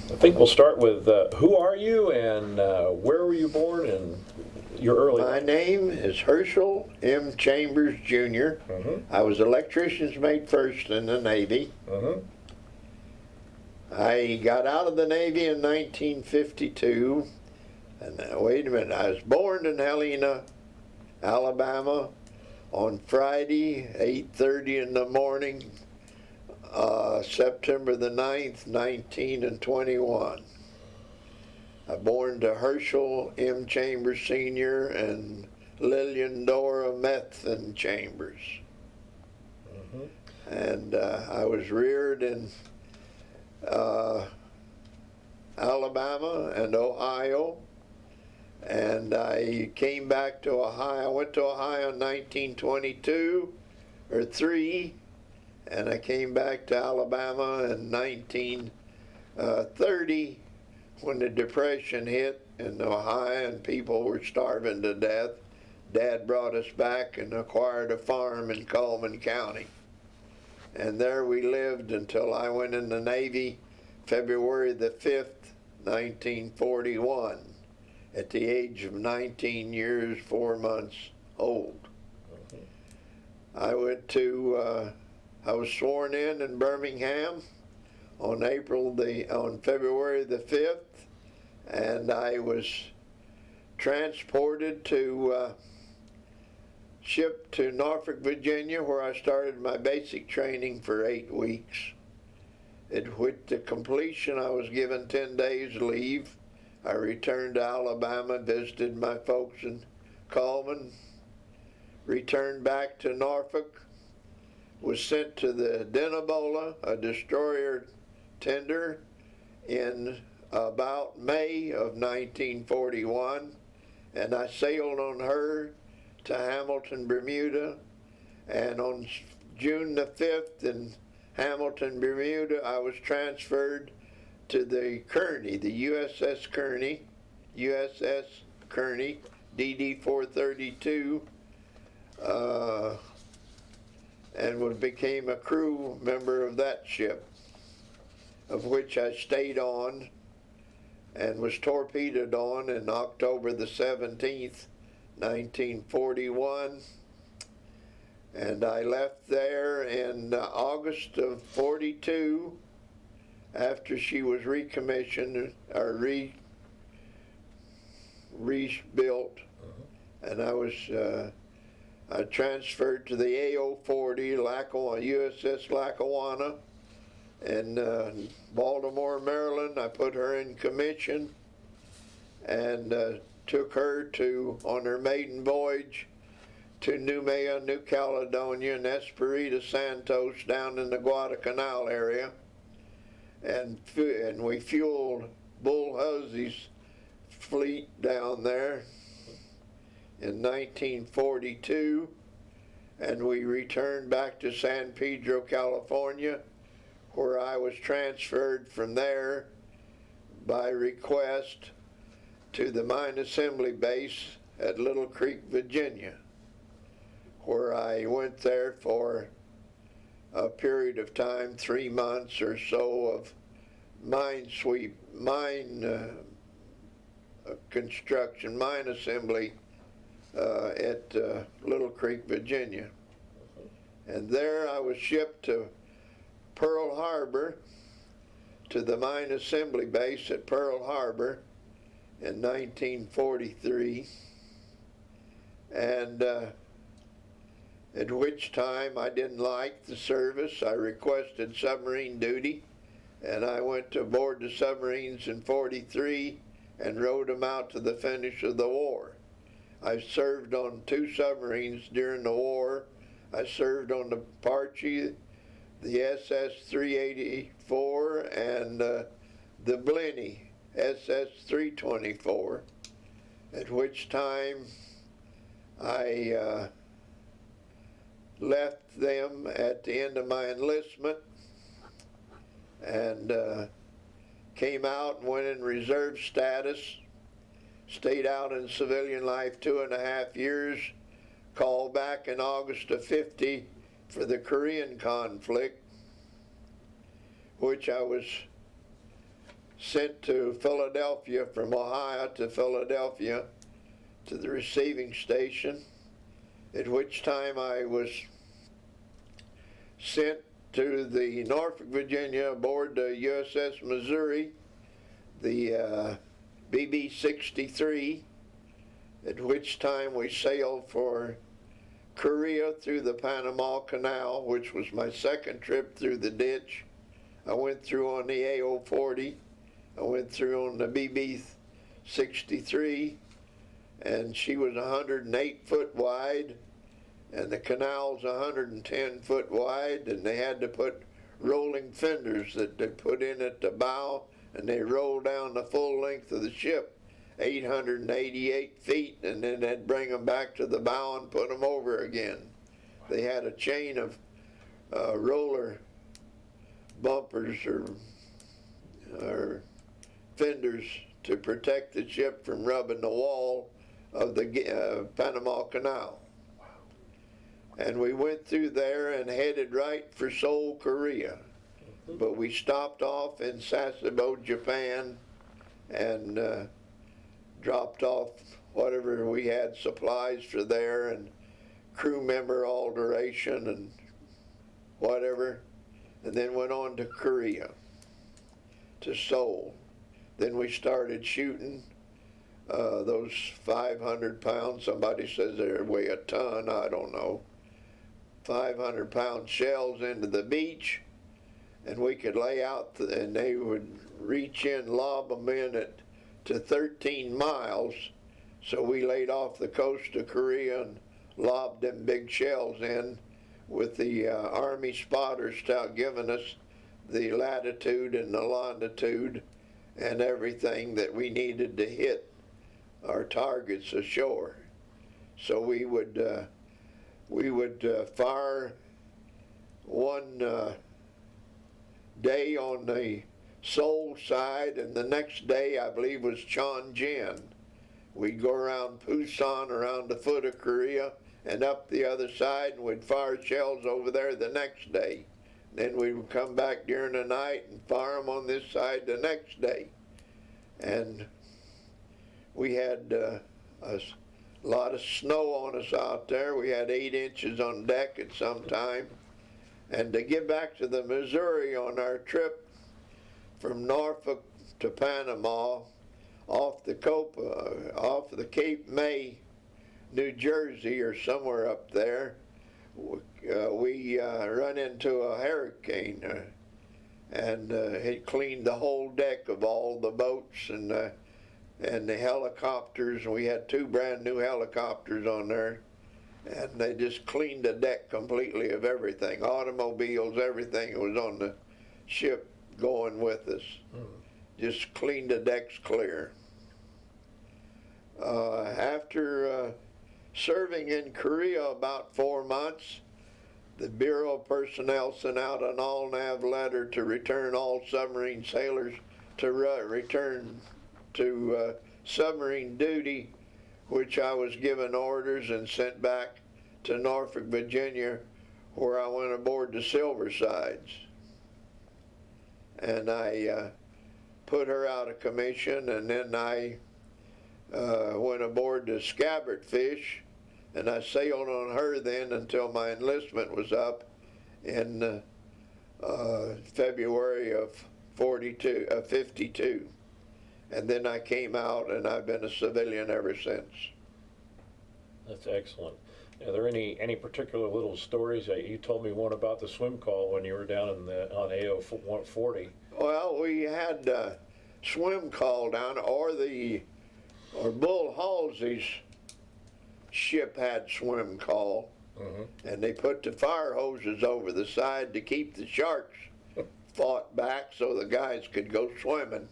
I think we'll start with who are you and where were you born and your early My life? name is Hurschel M. Chambers, Jr. I was electrician's mate first in the Navy. I got out of the Navy in 1952. And wait a minute, I was born in Helena, Alabama on Friday, 8:30 in the morning, September the 9th, 1921. I born to Herschel M. Chambers Sr. and Lillian Dora Methan Chambers. And I was reared in Alabama and Ohio. And I came back to Ohio. I went to Ohio in 1922 or 3, and I came back to Alabama in 1930 when the Depression hit in Ohio and people were starving to death. Dad brought us back and acquired a farm in Cullman County. And there we lived until I went in the Navy February the 5th, 1941. At the age of 19 years, 4 months old. I went to, I was sworn in Birmingham on February the 5th, and I was transported to, shipped to Norfolk, Virginia, where I started my basic training for 8 weeks. With the completion, I was given 10 days leave. I returned to Alabama, visited my folks in Cullman, returned back to Norfolk, was sent to the Denebola, a destroyer tender, in about May of 1941, and I sailed on her to Hamilton, Bermuda, and on June the 5th in Hamilton, Bermuda, I was transferred to the Kearney, the USS Kearney, DD-432, and became a crew member of that ship, of which I stayed on and was torpedoed on in October the 17th, 1941. And I left there in August of 42 after she was recommissioned or rebuilt, and I was I transferred to the AO-40 USS Lackawanna in Baltimore, Maryland. I put her in commission and took her on her maiden voyage to Noumea, New Caledonia, and Espirita Santos down in the Guadalcanal area. And we fueled Bull Hussey's fleet down there in 1942, and we returned back to San Pedro, California, where I was transferred from there by request to the Mine Assembly Base at Little Creek, Virginia, where I went there for a period of time, 3 months or so, of mine construction, mine assembly at Little Creek, Virginia. And there I was shipped to Pearl Harbor, to the mine assembly base at Pearl Harbor in 1943. And at which time I didn't like the service. I requested submarine duty, and I went to board the submarines in 43 and rode them out to the finish of the war. I served on 2 submarines during the war. I served on the Parchee, the SS-384, and the Blenny, SS-324, at which time I left them at the end of my enlistment and came out and went in reserve status, stayed out in civilian life 2.5 years, called back in August of 50 for the Korean conflict, which I was sent to Philadelphia, from Ohio to Philadelphia, to the receiving station, at which time I was sent to the Norfolk, Virginia, aboard the USS Missouri, the BB-63, at which time we sailed for Korea through the Panama Canal, which was my second trip through the ditch. I went through on the AO-40, I went through on the BB-63, and she was 108 foot wide, and the canal's 110 foot wide, and they had to put rolling fenders that they put in at the bow, and they rolled down the full length of the ship, 888 feet, and then they'd bring them back to the bow and put them over again. They had a chain of roller bumpers or fenders to protect the ship from rubbing the wall of the Panama Canal. And we went through there and headed right for Seoul, Korea. But we stopped off in Sasebo, Japan, and dropped off whatever we had, supplies for there and crew member alteration and whatever, and then went on to Korea, to Seoul. Then we started shooting those 500 pound, somebody says they weigh a ton, I don't know, 500 pound shells into the beach, and we could lay out, and they would reach in, lob them in to 13 miles. So we laid off the coast of Korea and lobbed them big shells in with the Army spotters giving us the latitude and the longitude and everything that we needed to hit our targets ashore. So we would fire one day on the Seoul side, and the next day, I believe, was Chongjin. We'd go around Busan, around the foot of Korea, and up the other side, and we'd fire shells over there the next day. Then we would come back during the night and fire them on this side the next day. And we had a lot of snow on us out there. We had 8 inches on deck at some time. And to get back to the Missouri on our trip from Norfolk to Panama, off the Cape May, New Jersey, or somewhere up there, we run into a hurricane, and it cleaned the whole deck of all the boats and the helicopters. And we had 2 brand new helicopters on there, and they just cleaned the deck completely of everything, automobiles, everything that was on the ship going with us. Just cleaned the decks clear. After serving in Korea about 4 months, the Bureau of Personnel sent out an all-nav letter to return all submarine sailors to return to submarine duty, which I was given orders and sent back to Norfolk, Virginia, where I went aboard the Silversides. And I put her out of commission, and then I went aboard the Scabbard Fish, and I sailed on her then until my enlistment was up in February of 52. And then I came out, and I've been a civilian ever since. That's excellent. Are there any particular little stories? You told me one about the swim call when you were down on AO-40. Well, we had swim call down, or Bull Halsey's ship had swim call, and they put the fire hoses over the side to keep the sharks fought back so the guys could go swimming.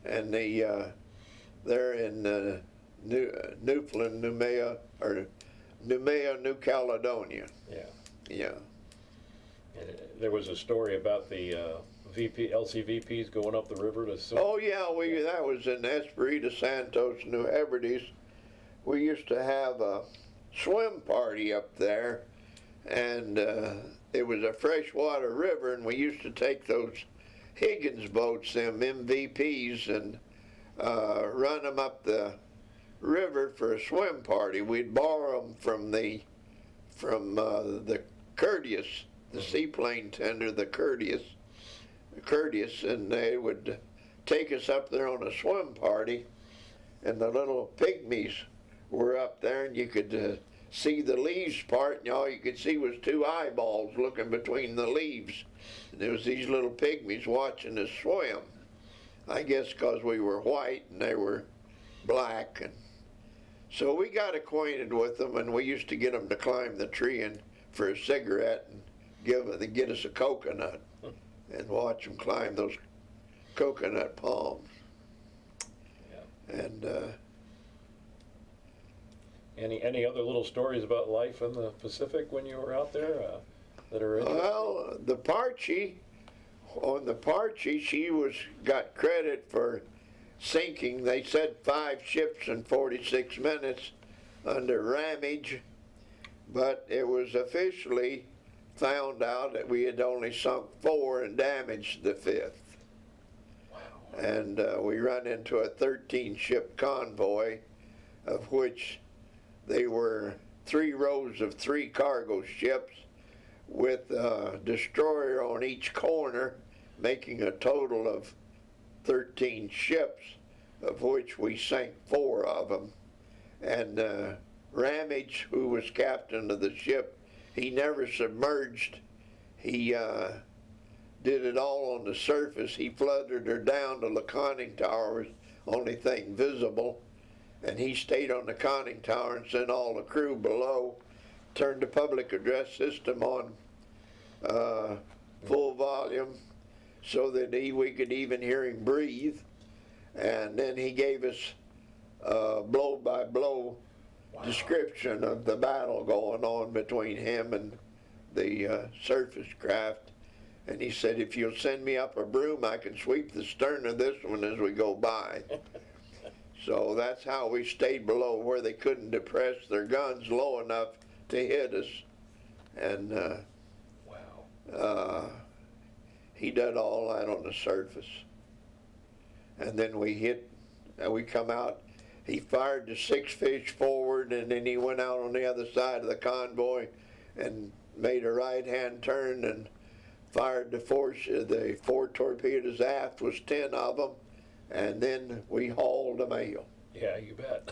And they're in Newfoundland, New Caledonia. Yeah. Yeah. And there was a story about the LCVPs going up the river to. Oh yeah, that was in Espirita Santos, New Hebrides. We used to have a swim party up there, and it was a freshwater river, and we used to take those Higgins boats, them MVPs, and run them up the river for a swim party. We'd borrow them from the Courteous, the seaplane tender, the Courteous, and they would take us up there on a swim party, and the little pygmies were up there, and you could see the leaves part, and all you could see was two eyeballs looking between the leaves. And there was these little pygmies watching us swim. I guess because we were white and they were black. And so we got acquainted with them, and we used to get them to climb the tree and for a cigarette and get us a coconut and watch them climb those coconut palms. Yeah. And any other little stories about life in the Pacific when you were out there that are interesting? Well, the Parchee, on the Parchee, she got credit for sinking. They said 5 ships in 46 minutes under ramage, but it was officially found out that we had only sunk 4 and damaged the 5th. Wow. And we run into a 13-ship convoy, of which they were 3 rows of 3 cargo ships with a destroyer on each corner, making a total of 13 ships, of which we sank 4 of them. And Ramage, who was captain of the ship, he never submerged. He did it all on the surface. He flooded her down to the conning tower, was the only thing visible. And he stayed on the conning tower and sent all the crew below, turned the public address system on full volume so that we could even hear him breathe. And then he gave us a blow-by-blow description of the battle going on between him and the surface craft. And he said, if you'll send me up a broom, I can sweep the stern of this one as we go by. So that's how we stayed below, where they couldn't depress their guns low enough to hit us. And wow. He did all that on the surface. And then we come out, he fired the 6 fish forward, and then he went out on the other side of the convoy and made a right-hand turn and fired the 4 torpedoes aft, was 10 of them. And then we hauled the mail. Yeah, you bet.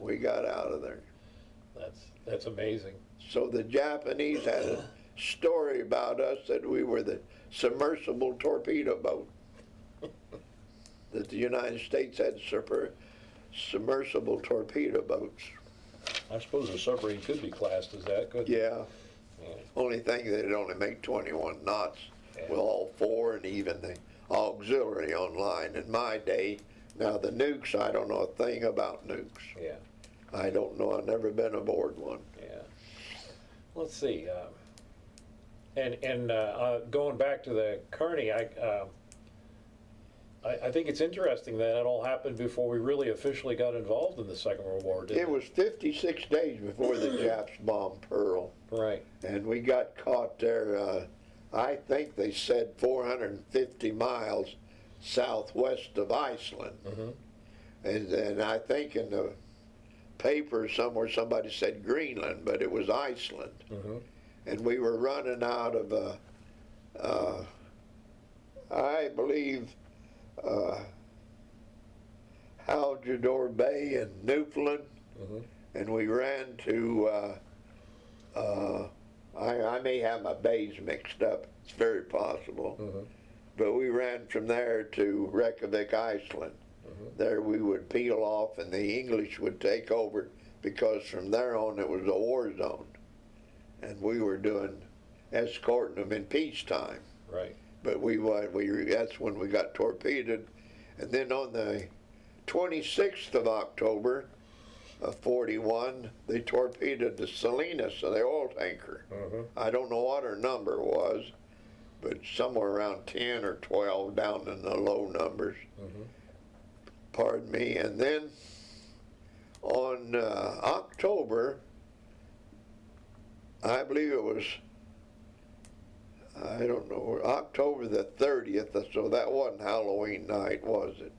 We got out of there. That's amazing. So the Japanese had a story about us that we were the submersible torpedo boat. That the United States had submersible torpedo boats. I suppose a submarine could be classed as that, couldn't it? Yeah. Only thing, they'd only make 21 knots with all 4 and even the auxiliary online in my day. Now the nukes, I don't know a thing about nukes. Yeah. I don't know. I've never been aboard one. Yeah. Let's see. And going back to the Kearney, I think it's interesting that it all happened before we really officially got involved in the Second World War, didn't it? It was 56 days before the Japs bombed Pearl. Right. And we got caught there, I think they said 450 miles southwest of Iceland. Mm-hmm. And I think in the paper somewhere somebody said Greenland, but it was Iceland. Mm-hmm. And we were running out of, I believe, Haljador Bay in Newfoundland. Mm-hmm. And we ran to, I may have my bays mixed up, it's very possible. Mm-hmm. But we ran from there to Reykjavik, Iceland. Mm-hmm. There we would peel off and the English would take over, because from there on it was a war zone. And we were escorting them in peacetime. Right. But that's when we got torpedoed. And then on the 26th of October of 41, they torpedoed the Salinas, the oil tanker. Mm-hmm. I don't know what her number was, but somewhere around 10 or 12, down in the low numbers. Mm-hmm. Pardon me. And then on October, I believe it was I don't know, October the 30th, so that wasn't Halloween night, was it?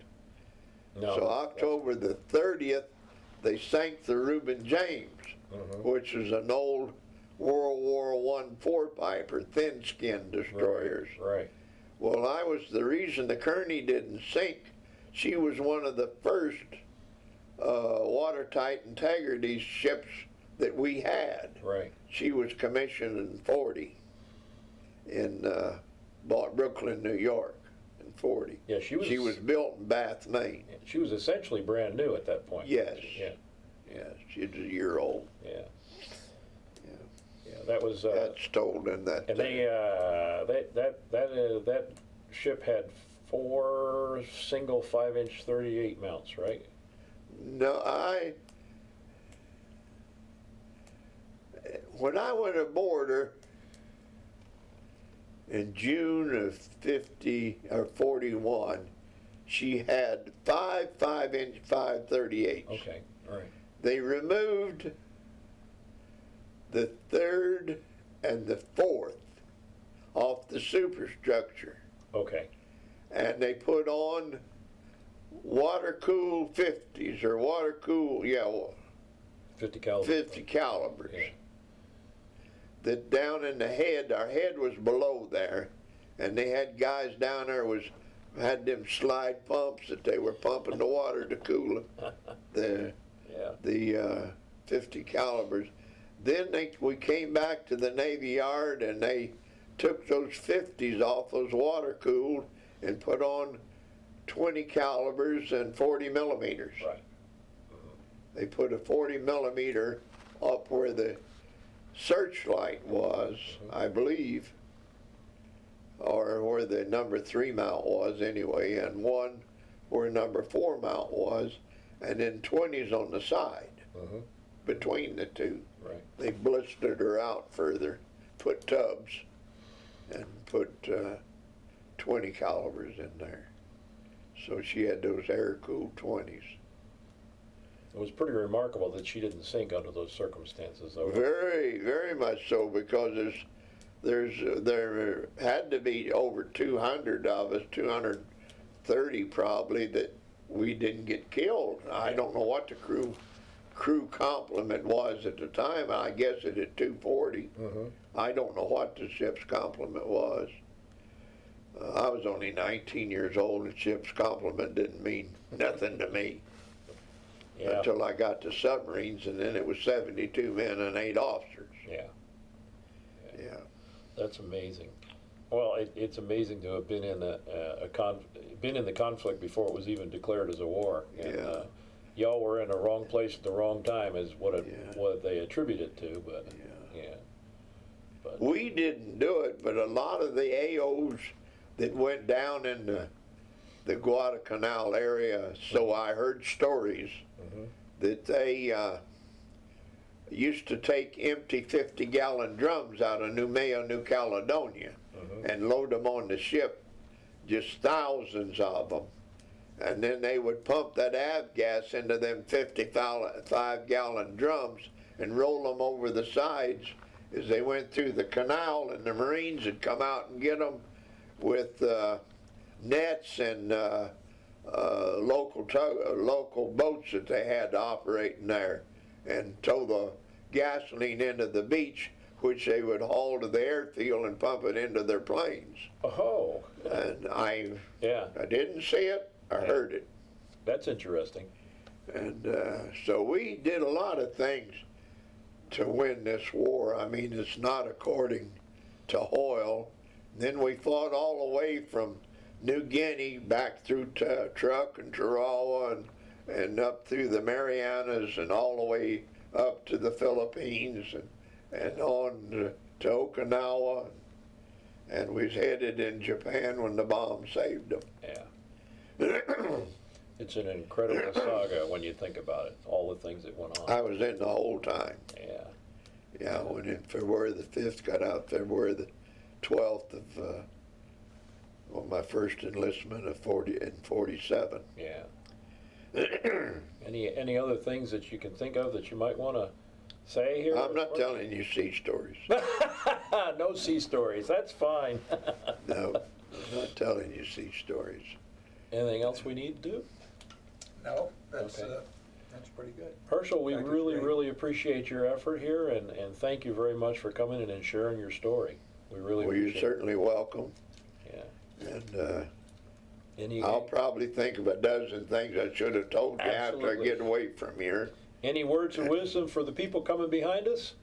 No. So October the 30th, they sank the Reuben James, which is an old World War I four-piper, thin-skinned destroyers. Right. Well, I was the reason the Kearney didn't sink. She was one of the first watertight integrity ships that we had. Right. She was commissioned in 40 in Brooklyn, New York, in 40. Yeah, she was built in Bath, Maine. She was essentially brand new at that point. Yes. Yeah. Yes, she's a year old. Yeah. Yeah. Yeah, that was. That's told in that. And that ship had 4 single 5-inch 38 mounts, right? No, when I went aboard her in June of 50 or 41, she had 5 5-inch 538s. Okay, all right. They removed the 3rd and the 4th off the superstructure, Okay. and they put on water-cooled 50s or water-cooled, 50 caliber. 50 calibers. Yeah. That down in the head, our head was below there, and they had guys down there had them slide pumps that they were pumping the water to cool the 50 calibers. Then we came back to the Navy Yard, and they took those 50s off, those water cooled, and put on 20 calibers and 40 millimeters. Right. They put a 40 millimeter up where the searchlight was, I believe, or where the number 3 mount was anyway, and one where number 4 mount was, and then 20s on the side between the two. Right. They blistered her out further, put tubs, and put 20 calibers in there. So she had those air-cooled 20s. It was pretty remarkable that she didn't sink under those circumstances, though. Very, very much so, because there had to be over 200 of us, 230 probably, that we didn't get killed. I don't know what the crew complement was at the time. I guess it at 240. I don't know what the ship's complement was. I was only 19 years old, and ship's complement didn't mean nothing to me. Yeah. Until I got to submarines, and then it was 72 men and 8 officers. Yeah. Yeah. That's amazing. Well, it's amazing to have been in been in the conflict before it was even declared as a war. And, y'all were in the wrong place at the wrong time, is what they attribute it to. But But we didn't do it, but a lot of the AOs that went down in the Guadalcanal area, so I heard stories that they used to take empty 50-gallon drums out of Noumea, New Caledonia, and load them on the ship, just thousands of them. And then they would pump that avgas into them 55-gallon drums and roll them over the sides as they went through the canal, and the Marines would come out and get them with nets and local boats that they had to operate in there, and tow the gasoline into the beach, which they would haul to the airfield and pump it into their planes. Oh. And I Yeah. didn't see it, I heard it. That's interesting. And so we did a lot of things to win this war. I mean, it's not according to Hoyle. Then we fought all the way from New Guinea back through Truk and Tarawa and up through the Marianas and all the way up to the Philippines and on to Okinawa. And we was headed in Japan when the bomb saved them. Yeah. It's an incredible saga when you think about it, all the things that went on. I was in the whole time. Yeah. Yeah, I went in February the 5th, got out February the 12th of my first enlistment in 47. Yeah. Any other things that you can think of that you might want to Say here. I'm not telling you sea stories. No sea stories. That's fine. No, I'm not telling you sea stories. Anything else we need to do? No, that's, Okay. that's pretty good. Herschel, we Thank you, really, Frank. really appreciate your effort here, and thank you very much for coming in and sharing your story. We really Well, you're appreciate certainly welcome. it. Yeah. And Any, I'll probably think of a dozen things I should have told you after I Absolutely. get away from here. any words of wisdom for the people coming behind us?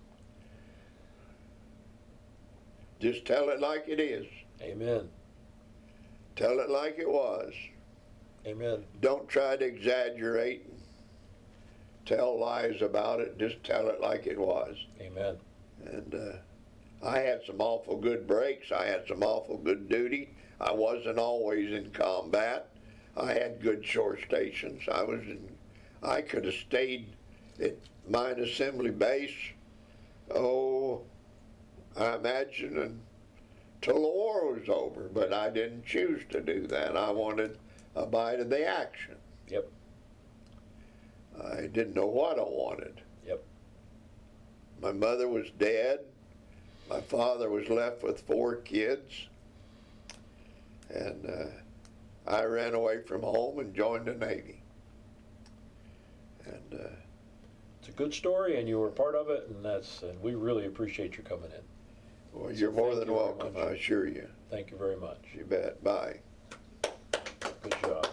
Just tell it like it is. Amen. Tell it like it was. Amen. Don't try to exaggerate and tell lies about it. Just tell it like it was. Amen. And I had some awful good breaks. I had some awful good duty. I wasn't always in combat. I had good shore stations. I could have stayed at mine assembly base, I imagine until the war was over, but I didn't choose to do that. I wanted a bite of the action. Yep. I didn't know what I wanted. Yep. My mother was dead. My father was left with 4 kids. And I ran away from home and joined the Navy. And It's a good story, and you were part of it, and we really appreciate you coming in. well, So you're more thank than you very welcome, much. I assure you. Thank you very much. You bet. Bye. Good job.